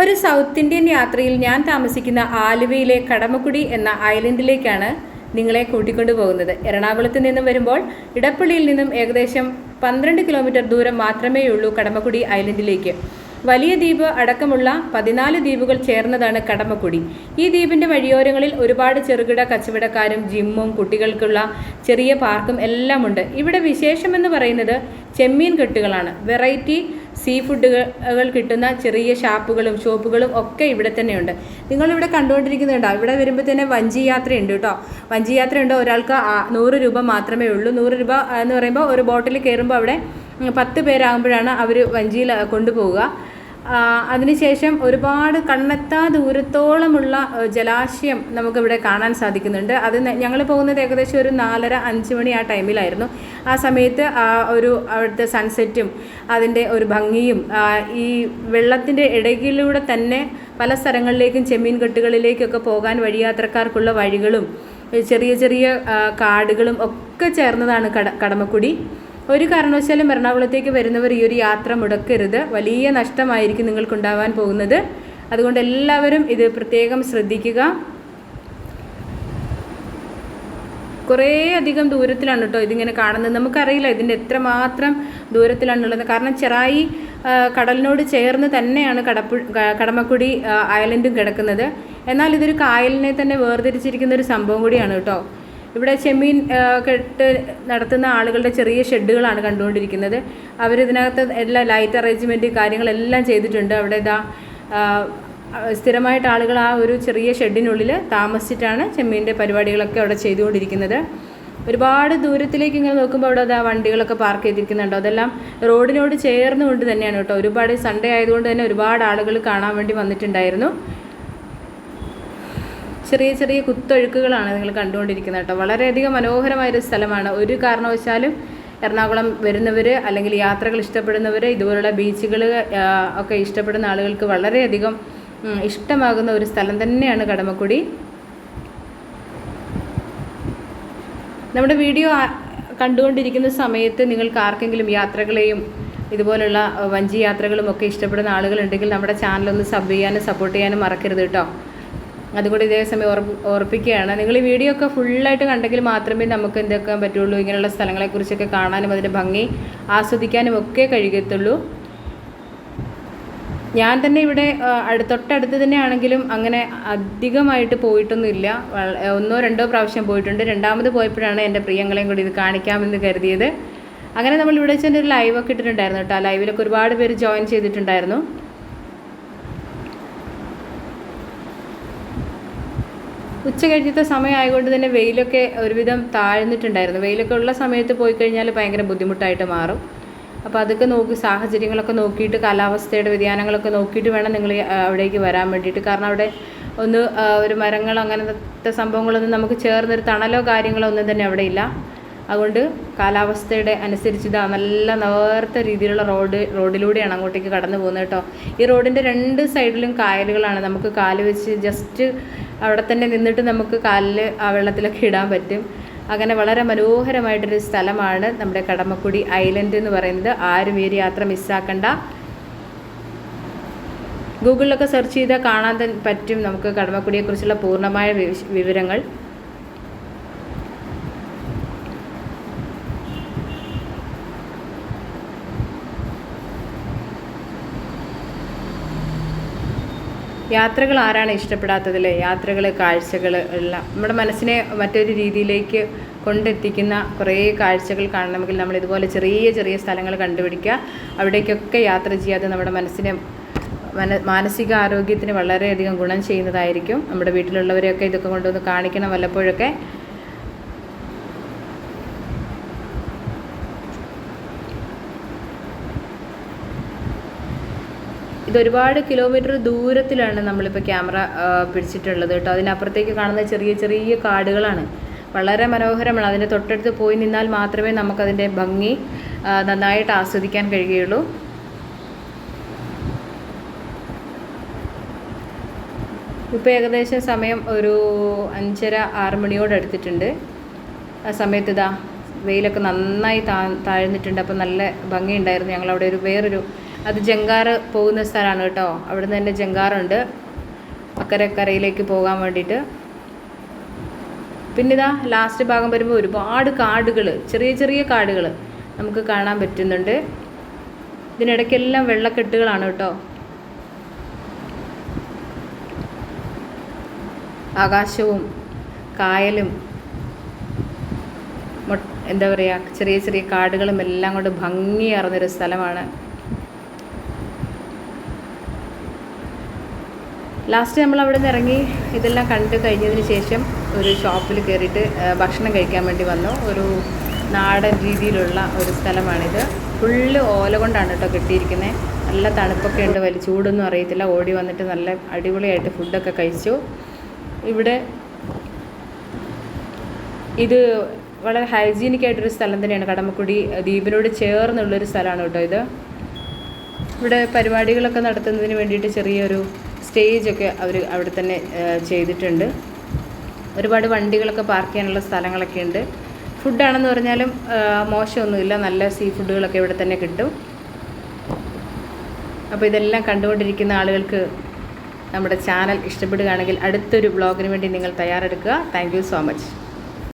ഒരു south Indian യാത്രയിൽ ഞാൻ താമസിക്കുന്ന ആലുവയിലെ കടമക്കുടി എന്ന ഐലൻഡിലേക്കാണ് നിങ്ങളെ കൂട്ടിക്കൊണ്ടു പോകുന്നത്. എറണാകുളത്ത് നിന്നും വരുമ്പോൾ ഇടപ്പള്ളിയിൽ നിന്നും ഏകദേശം 12 കിലോമീറ്റർ ദൂരം മാത്രമേ ഉള്ളൂ കടമക്കുടി ഐലൻഡിലേക്ക്. വലിയ ദ്വീപ് അടക്കമുള്ള 14 ദ്വീപുകൾ ചേർന്നതാണ് കടമക്കുടി. ഈ ദ്വീപിൻ്റെ വഴിയോരങ്ങളിൽ ഒരുപാട് ചെറുകിട കച്ചവടക്കാരും ജിമ്മും കുട്ടികൾക്കുള്ള ചെറിയ പാർക്കും എല്ലാം ഉണ്ട്. ഇവിടെ വിശേഷമെന്ന് പറയുന്നത് ചെമ്മീൻ കെട്ടുകളാണ്. വെറൈറ്റി സീ ഫുഡുകൾ കിട്ടുന്ന ചെറിയ ഷോപ്പുകളും ഒക്കെ ഇവിടെ തന്നെയുണ്ട്. നിങ്ങളിവിടെ കണ്ടുകൊണ്ടിരിക്കുന്നുണ്ടോ? ഇവിടെ വരുമ്പോൾ തന്നെ വഞ്ചി യാത്രയുണ്ട് കേട്ടോ. വഞ്ചി യാത്രയുണ്ട്. ഒരാൾക്ക് 100 രൂപ മാത്രമേ ഉള്ളൂ. 100 രൂപ എന്ന് പറയുമ്പോൾ ഒരു ബോട്ടിൽ കയറുമ്പോൾ അവിടെ 10 പേരാകുമ്പോഴാണ് അവർ വഞ്ചിയിൽ കൊണ്ടുപോവുക. അതിനുശേഷം ഒരുപാട് കണ്ണെത്താ ദൂരത്തോളമുള്ള ജലാശയം നമുക്കിവിടെ കാണാൻ സാധിക്കുന്നുണ്ട്. അത് ഞങ്ങൾ പോകുന്നത് ഏകദേശം ഒരു 4:30-5 മണി ആ ടൈമിലായിരുന്നു. ആ സമയത്ത് അവിടുത്തെ സൺസെറ്റും അതിൻ്റെ ഒരു ഭംഗിയും ഈ വെള്ളത്തിൻ്റെ ഇടയിലൂടെ തന്നെ പല സ്ഥലങ്ങളിലേക്കും ചെമ്മീൻ കെട്ടുകളിലേക്കൊക്കെ പോകാൻ വഴിയാത്രക്കാർക്കുള്ള വഴികളും ചെറിയ ചെറിയ കാടുകളും ഒക്കെ ചേർന്നതാണ് കടമക്കുടി. ഒരു കാരണവശാലും എറണാകുളത്തേക്ക് വരുന്നവർ ഈ ഒരു യാത്ര മുടക്കരുത്. വലിയ നഷ്ടമായിരിക്കും നിങ്ങൾക്കുണ്ടാവാൻ പോകുന്നത്. അതുകൊണ്ട് എല്ലാവരും ഇത് പ്രത്യേകം ശ്രദ്ധിക്കുക. കുറേ അധികം ദൂരത്തിലാണ് കേട്ടോ ഇതിങ്ങനെ കാണുന്നത്. നമുക്കറിയില്ല ഇതിൻ്റെ എത്രമാത്രം ദൂരത്തിലാണുള്ളത്. കാരണം ചെറായി കടലിനോട് ചേർന്ന് തന്നെയാണ് കടമക്കുടി ഐലൻഡും കിടക്കുന്നത്. എന്നാൽ ഇതൊരു കായലിനെ തന്നെ വേർതിരിച്ചിരിക്കുന്ന ഒരു സംഭവം കൂടിയാണ് കേട്ടോ. ഇവിടെ ചെമ്മീൻ കെട്ട് നടത്തുന്ന ആളുകളുടെ ചെറിയ ഷെഡുകളാണ് കണ്ടുകൊണ്ടിരിക്കുന്നത്. അവരിതിനകത്ത് എല്ലാ ലൈറ്റ് അറേഞ്ച്മെൻറ്റ് കാര്യങ്ങളെല്ലാം ചെയ്തിട്ടുണ്ട്. അവിടെ സ്ഥിരമായിട്ട് ആളുകൾ ആ ഒരു ചെറിയ ഷെഡിനുള്ളിൽ താമസിച്ചിട്ടാണ് ചെമ്മീൻ്റെ പരിപാടികളൊക്കെ അവിടെ ചെയ്തുകൊണ്ടിരിക്കുന്നത്. ഒരുപാട് ദൂരത്തിലേക്ക് ഇങ്ങനെ നോക്കുമ്പോൾ അവിടെ വണ്ടികളൊക്കെ പാർക്ക് ചെയ്തിരിക്കുന്നുണ്ടോ. അതെല്ലാം റോഡിനോട് ചേർന്നുകൊണ്ട് തന്നെയാണ് കേട്ടോ. ഒരുപാട് സൺഡേ ആയതുകൊണ്ട് തന്നെ ഒരുപാട് ആളുകൾ കാണാൻ വേണ്ടി വന്നിട്ടുണ്ടായിരുന്നു. ചെറിയ ചെറിയ കുത്തൊഴുക്കുകളാണ് നിങ്ങൾ കണ്ടുകൊണ്ടിരിക്കുന്നത് കേട്ടോ. വളരെയധികം മനോഹരമായൊരു സ്ഥലമാണ്. ഒരു കാരണവശാലും എറണാകുളം വരുന്നവർ അല്ലെങ്കിൽ യാത്രകൾ ഇഷ്ടപ്പെടുന്നവർ, ഇതുപോലുള്ള ബീച്ചുകൾ ഒക്കെ ഇഷ്ടപ്പെടുന്ന ആളുകൾക്ക് വളരെയധികം ഇഷ്ടമാകുന്ന ഒരു സ്ഥലം തന്നെയാണ് കടമക്കുടി. നമ്മുടെ വീഡിയോ കണ്ടുകൊണ്ടിരിക്കുന്ന സമയത്ത് നിങ്ങൾക്ക് ആർക്കെങ്കിലും യാത്രകളെയും ഇതുപോലുള്ള വഞ്ചി യാത്രകളും ഒക്കെ ഇഷ്ടപ്പെടുന്ന ആളുകളുണ്ടെങ്കിൽ നമ്മുടെ ചാനലൊന്ന് സബ് ചെയ്യാനും സപ്പോർട്ട് ചെയ്യാനും മറക്കരുത് കേട്ടോ. അതുകൊണ്ട് ഇതേ സമയം ഓർപ്പിക്കുകയാണ്. നിങ്ങൾ ഈ വീഡിയോ ഒക്കെ ഫുള്ളായിട്ട് കണ്ടെങ്കിൽ മാത്രമേ നമുക്ക് എന്തൊക്കെ പറ്റുള്ളൂ. ഇങ്ങനെയുള്ള സ്ഥലങ്ങളെക്കുറിച്ചൊക്കെ കാണാനും അതിൻ്റെ ഭംഗി ആസ്വദിക്കാനും ഒക്കെ കഴിയത്തുള്ളൂ. ഞാൻ തന്നെ ഇവിടെ തൊട്ടടുത്ത് തന്നെ ആണെങ്കിലും അങ്ങനെ അധികമായിട്ട് പോയിട്ടൊന്നുമില്ല. 1-2 പ്രാവശ്യം പോയിട്ടുണ്ട്. രണ്ടാമത് പോയപ്പോഴാണ് എൻ്റെ പ്രിയങ്ങളെയും കൂടി ഇത് കാണിക്കാമെന്ന് കരുതിയത്. അങ്ങനെ നമ്മൾ ഇവിടെ വെച്ച് ഒരു ലൈവൊക്കെ ഇട്ടിട്ടുണ്ടായിരുന്നു കേട്ടോ. ആ ലൈവിലൊക്കെ ഒരുപാട് പേര് ജോയിൻ ചെയ്തിട്ടുണ്ടായിരുന്നു. ഉച്ച കഴിഞ്ഞത്തെ സമയമായതുകൊണ്ട് തന്നെ വെയിലൊക്കെ ഒരുവിധം താഴ്ന്നിട്ടുണ്ടായിരുന്നു. വെയിലൊക്കെ ഉള്ള സമയത്ത് പോയി കഴിഞ്ഞാൽ ഭയങ്കര ബുദ്ധിമുട്ടായിട്ട് മാറും. അപ്പോൾ അതൊക്കെ സാഹചര്യങ്ങളൊക്കെ നോക്കിയിട്ട്, കാലാവസ്ഥയുടെ വ്യതിയാനങ്ങളൊക്കെ നോക്കിയിട്ട് വേണം നിങ്ങൾ അവിടേക്ക് വരാൻ വേണ്ടിയിട്ട്. കാരണം അവിടെ ഒരു മരങ്ങൾ അങ്ങനത്തെ സംഭവങ്ങളൊന്നും നമുക്ക് ചേർന്നൊരു തണലോ കാര്യങ്ങളോ ഒന്നും തന്നെ അവിടെ ഇല്ല. അതുകൊണ്ട് കാലാവസ്ഥയുടെ അനുസരിച്ച് നല്ല നേർത്ത രീതിയിലുള്ള റോഡിലൂടെയാണ് അങ്ങോട്ടേക്ക് കടന്നു പോകുന്നത് കേട്ടോ. ഈ റോഡിൻ്റെ 2 സൈഡിലും കായലുകളാണ്. നമുക്ക് കാല് വെച്ച് ജസ്റ്റ് അവിടെ തന്നെ നിന്നിട്ട് നമുക്ക് കാലിൽ ആ വെള്ളത്തിലൊക്കെ ഇടാൻ പറ്റും. അങ്ങനെ വളരെ മനോഹരമായിട്ടൊരു സ്ഥലമാണ് നമ്മുടെ കടമക്കുടി ഐലൻഡ് എന്ന് പറയുന്നത്. ആരും ഈ യാത്ര മിസ്സാക്കണ്ട. ഗൂഗിളിലൊക്കെ സെർച്ച് ചെയ്താൽ കാണാൻ പറ്റും നമുക്ക് കടമക്കുടിയെക്കുറിച്ചുള്ള പൂർണ്ണമായ വിവരങ്ങൾ. യാത്രകൾ ആരാണ് ഇഷ്ടപ്പെടാത്തതില്ലേ? യാത്രകൾ, കാഴ്ചകൾ എല്ലാം നമ്മുടെ മനസ്സിനെ മറ്റൊരു രീതിയിലേക്ക് കൊണ്ടെത്തിക്കുന്ന കുറേ കാഴ്ചകൾ കാണണമെങ്കിൽ നമ്മൾ ഇതുപോലെ ചെറിയ ചെറിയ സ്ഥലങ്ങൾ കണ്ടുപിടിക്കുക. അവിടേക്കൊക്കെ യാത്ര ചെയ്യാതെ നമ്മുടെ മനസ്സിനെ മാനസിക ആരോഗ്യത്തിന് വളരെയധികം ഗുണം ചെയ്യുന്നതായിരിക്കും. നമ്മുടെ വീട്ടിലുള്ളവരെയൊക്കെ ഇതൊക്കെ കൊണ്ടുവന്ന് കാണിക്കണം വല്ലപ്പോഴൊക്കെ. ഇതൊരുപാട് കിലോമീറ്റർ ദൂരത്തിലാണ് നമ്മളിപ്പോൾ ക്യാമറ പിടിച്ചിട്ടുള്ളത് കേട്ടോ. അതിനപ്പുറത്തേക്ക് കാണുന്ന ചെറിയ ചെറിയ കാടുകളാണ്. വളരെ മനോഹരമാണ്. അതിൻ്റെ തൊട്ടടുത്ത് പോയി നിന്നാൽ മാത്രമേ നമുക്കതിൻ്റെ ഭംഗി നന്നായിട്ട് ആസ്വദിക്കാൻ കഴിയുകയുള്ളൂ. ഇപ്പോൾ ഏകദേശം സമയം ഒരു 5:30-6 മണിയോടടുത്തിട്ടുണ്ട്. ആ സമയത്ത് വെയിലൊക്കെ നന്നായി താഴ്ന്നിട്ടുണ്ട്. അപ്പോൾ നല്ല ഭംഗിയുണ്ടായിരുന്നു. ഞങ്ങളവിടെ വേറൊരു അത് ജങ്കാറ് പോകുന്ന സ്ഥലമാണ് കേട്ടോ. അവിടെ നിന്ന് തന്നെ ജങ്കാറുണ്ട് അക്കരയിലേക്ക് പോകാൻ വേണ്ടിയിട്ട്. പിന്നെ ഇതാ ലാസ്റ്റ് ഭാഗം വരുമ്പോൾ ഒരുപാട് കാടുകൾ, ചെറിയ ചെറിയ കാടുകൾ നമുക്ക് കാണാൻ പറ്റുന്നുണ്ട്. ഇതിനിടയ്ക്കെല്ലാം വെള്ളക്കെട്ടുകളാണ് കേട്ടോ. ആകാശവും കായലും എന്താ പറയുക, ചെറിയ ചെറിയ കാടുകളും എല്ലാം കൊണ്ട് ഭംഗിയാർന്നൊരു സ്ഥലമാണ്. ലാസ്റ്റ് നമ്മൾ അവിടെ നിന്ന് ഇറങ്ങി ഇതെല്ലാം കണ്ട് കഴിഞ്ഞതിന് ശേഷം ഒരു ഷോപ്പിൽ കയറിയിട്ട് ഭക്ഷണം കഴിക്കാൻ വേണ്ടി വന്നു. ഒരു നാടൻ രീതിയിലുള്ള ഒരു സ്ഥലമാണിത്. ഫുള്ള് ഓല കൊണ്ടാണ് കേട്ടോ കെട്ടിയിരിക്കുന്നത്. നല്ല തണുപ്പൊക്കെ ഉണ്ട്, വലിയ ചൂടൊന്നും അറിയത്തില്ല. ഓടി വന്നിട്ട് നല്ല അടിപൊളിയായിട്ട് ഫുഡൊക്കെ കഴിച്ചു. ഇവിടെ ഇത് വളരെ ഹൈജീനിക് ആയിട്ടൊരു സ്ഥലം തന്നെയാണ്. കടമക്കുടി ദ്വീപിനോട് ചേർന്നുള്ളൊരു സ്ഥലമാണ് കേട്ടോ ഇത്. ഇവിടെ പരിപാടികളൊക്കെ നടത്തുന്നതിന് വേണ്ടിയിട്ട് ചെറിയൊരു സ്റ്റേജൊക്കെ അവർ അവിടെ തന്നെ ചെയ്തിട്ടുണ്ട്. ഒരുപാട് വണ്ടികളൊക്കെ പാർക്ക് ചെയ്യാനുള്ള സ്ഥലങ്ങളൊക്കെ ഉണ്ട്. ഫുഡാണെന്ന് പറഞ്ഞാലും മോശമൊന്നുമില്ല, നല്ല സീ ഫുഡുകളൊക്കെ ഇവിടെ തന്നെ കിട്ടും. അപ്പോൾ ഇതെല്ലാം കണ്ടുകൊണ്ടിരിക്കുന്ന ആളുകൾക്ക് നമ്മുടെ ചാനൽ ഇഷ്ടപ്പെടുകയാണെങ്കിൽ അടുത്തൊരു വ്ളോഗിന് വേണ്ടി നിങ്ങൾ തയ്യാറെടുക്കുക. Thank you so much.